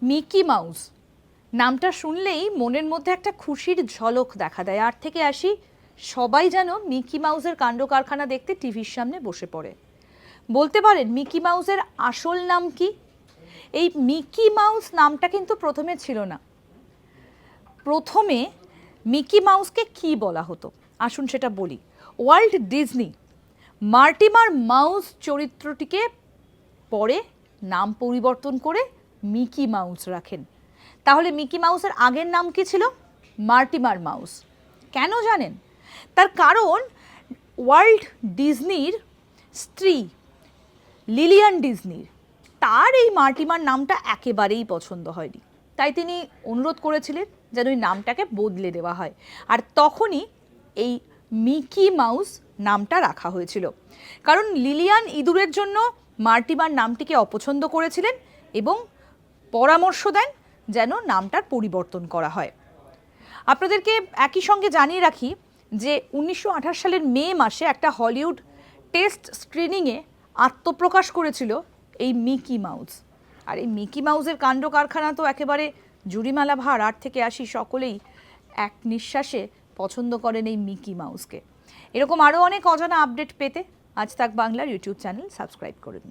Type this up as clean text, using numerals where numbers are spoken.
Mickey mouse নামটা শুনলেই মনের মধ্যে একটা খুশির ঝলক দেখা দেয়। আর থেকে আসি, সবাই যেন মিকি মাউসের কাণ্ড কারখানা দেখতে টিভির সামনে বসে পড়ে। বলতে পারেন মিকি মাউসের আসল নাম কি? এই মিকি মাউস নামটা কিন্তু প্রথমে ছিল না। প্রথমে মিকি মাউসকে কি বলা হতো আসুন সেটা বলি। ওয়াল্ট ডিজনি মার্টিমার মাউস চরিত্রটিকে পরে নাম পরিবর্তন করে মিকি মাউস রাখেন। তাহলে মিকি মাউসের আগের নাম কি ছিল? Mortimer mouse. কেন জানেন? তার কারণ ওয়াল্ট ডিজনির স্ত্রী লিলিয়ান ডিজনির, তার এই মার্টিমার নামটা একেবারেই পছন্দ হয়নি। তাই তিনি অনুরোধ করেছিলেন যেন ওই নামটাকে বদলে দেওয়া হয়। আর তখনই এই মিকি মাউস নামটা রাখা হয়েছিল। কারণ লিলিয়ান ইঁদুরের জন্য মার্টিমার নামটিকে অপছন্দ করেছিলেন এবং পরামর্শ দেন যেন নামটার পরিবর্তন করা হয়। আপনাদেরকে একই সঙ্গে জানিয়ে রাখি যে 1928 সালের মে মাসে একটা হলিউড টেস্ট স্ক্রিনিংয়ে আত্মপ্রকাশ করেছিল এই মিকি মাউস। আর এই মিকি মাউসের কাণ্ড কারখানা তো একেবারে জুড়িমালা ভার। আর থেকে আসি, সকলেই এক নিঃশ্বাসে পছন্দ করেন এই মিকি মাউসকে। এরকম আরও অনেক অজানা আপডেট পেতে আজ তাক বাংলার ইউটিউব চ্যানেল সাবস্ক্রাইব করুন।